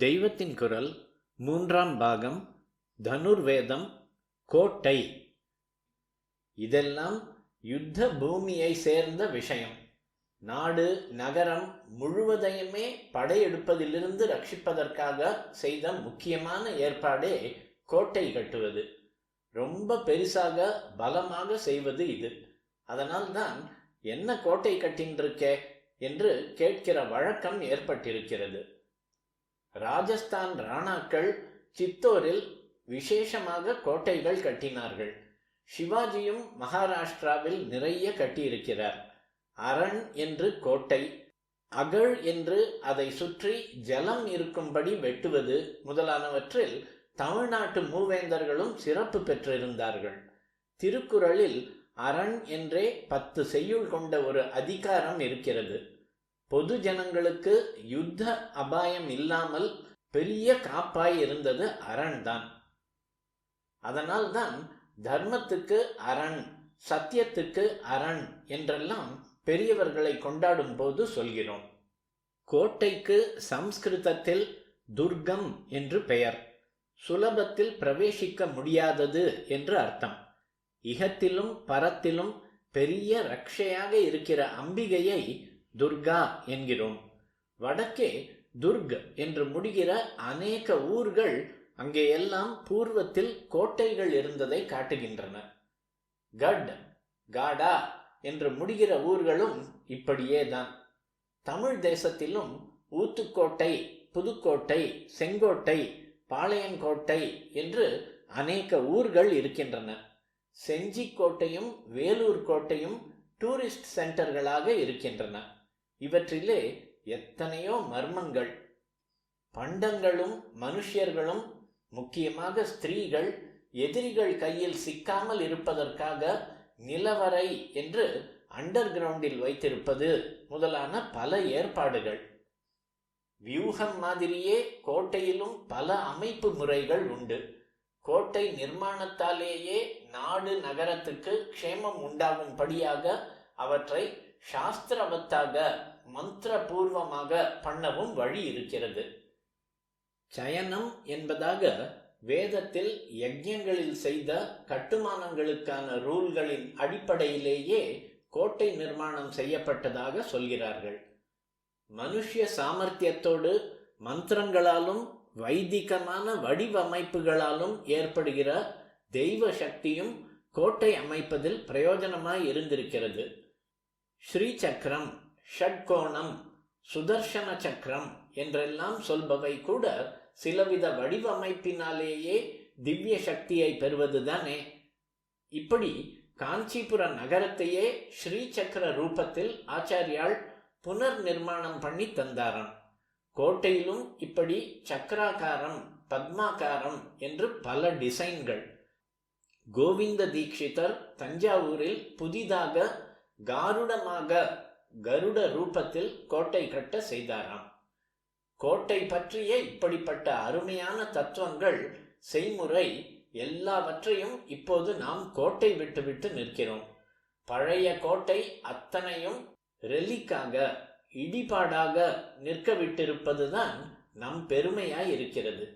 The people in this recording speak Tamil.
தெய்வத்தின் குரல் மூன்றாம் பாகம் தனுர்வேதம் கோட்டை. இதெல்லாம் யுத்த பூமியை சேர்ந்த விஷயம். நாடு நகரம் முழுவதையுமே படையெடுப்பதிலிருந்து ரட்சிப்பதற்காக செய்த முக்கியமான ஏற்பாடே கோட்டை கட்டுவது. ரொம்ப பெருசாக பலமாக செய்வது இது. அதனால்தான் என்ன கோட்டை கட்டின்றிருக்கே என்று கேட்கிற வழக்கம் ஏற்பட்டிருக்கிறது. ராஜஸ்தான் ராணாக்கள் சித்தோரில் விசேஷமாக கோட்டைகள் கட்டினார்கள். சிவாஜியும் மகாராஷ்டிராவில் நிறைய கட்டியிருக்கிறார். அரண் என்று கோட்டை, அகழ் என்று அதை சுற்றி ஜலம் இருக்கும்படி வெட்டுவது முதலானவற்றில் தமிழ்நாட்டு மூவேந்தர்களும் சிறப்பு பெற்றிருந்தார்கள். திருக்குறளில் அரண் என்றே 10 செய்யுள் கொண்ட ஒரு அதிகாரம் இருக்கிறது. பொது ஜனங்களுக்கு யுத்த அபாயம் இல்லாமல் பெரிய காப்பாய் இருந்தது அரண்தான். அதனால்தான் தர்மத்துக்கு அரண், சத்தியத்துக்கு அரண் என்றெல்லாம் பெரியவர்களை கொண்டாடும் போது சொல்கிறோம். கோட்டைக்கு சம்ஸ்கிருதத்தில் துர்கம் என்று பெயர். சுலபத்தில் பிரவேசிக்க முடியாதது என்று அர்த்தம். இகத்திலும் பரத்திலும் பெரிய ரட்சையாக இருக்கிற அம்பிகையை துர்கா என்கிறோம். வடக்கே துர்க் என்று முடிகிற அநேக ஊர்கள் அங்கே எல்லாம் பூர்வத்தில் கோட்டைகள் இருந்ததை காட்டுகின்றன. கட், காடா என்று முடிகிற ஊர்களும் இப்படியே தான். தமிழ் தேசத்திலும் ஊத்துக்கோட்டை, புதுக்கோட்டை, செங்கோட்டை, பாளையங்கோட்டை என்று அநேக ஊர்கள் இருக்கின்றன. செஞ்சிக்கோட்டையும் வேலூர் கோட்டையும் டூரிஸ்ட் சென்டர்களாக இருக்கின்றன. இவற்றிலே எத்தனையோ மர்மங்கள். பண்டங்களும் மனுஷியர்களும், முக்கியமாக ஸ்திரீகள், எதிரிகள் கையில் சிக்காமல் இருப்பதற்காக நிலவரை என்று அண்டர் கிரவுண்டில் வைத்திருப்பது முதலான பல ஏற்பாடுகள். வியூகம் மாதிரியே கோட்டையிலும் பல அமைப்பு முறைகள் உண்டு. கோட்டை நிர்மாணத்தாலேயே நாடு நகரத்துக்கு க்ஷேமம் உண்டாகும்படியாக அவற்றை சாஸ்திரவத்தாக மந்திரபூர்வமாக பண்ணவும் வழி இருக்கிறது. சயனம் என்பதாக வேதத்தில் யஜ்ஞங்களில் செய்த கட்டுமானங்களுக்கான ரூல்களின் அடிப்படையிலேயே கோட்டை நிர்மாணம் செய்யப்பட்டதாக சொல்கிறார்கள். மனுஷ்ய சாமர்த்தியத்தோடு மந்திரங்களாலும் வைதிகமான வடிவமைப்புகளாலும் ஏற்படுகிற தெய்வ சக்தியும் கோட்டை அமைப்பதில் பிரயோஜனமாய் இருந்திருக்கிறது. ஸ்ரீ சக்கரம், ஷட்கோணம், சுதர்சன சக்கரம் என்றெல்லாம் சொல்பவை கூட சிலவித வடிவமைப்பினாலேயே திவ்ய சக்தியை பெறுவதுதானே. இப்படி காஞ்சிபுர நகரத்தையே ஸ்ரீ சக்கர ரூபத்தில் ஆச்சாரியால் புனர் நிர்மாணம் பண்ணி தந்தாராம். கோட்டையிலும் இப்படி சக்கராகாரம், பத்மாகாரம் என்று பல டிசைன்கள். கோவிந்த தீட்சிதர் தஞ்சாவூரில் புதிதாக காருடமாக கருட ரூபத்தில் கோட்டை கட்ட செய்தாராம். கோட்டை பற்றிய இப்படிப்பட்ட அருமையான தத்துவங்கள், செய்முறை எல்லாவற்றையும் இப்போது நாம் கோட்டை விட்டு நிற்கிறோம். பழைய கோட்டை அத்தனையும் ரெலிக்காக, இடிபாடாக நிற்க விட்டிருப்பதுதான் நம் பெருமையாய் இருக்கிறது.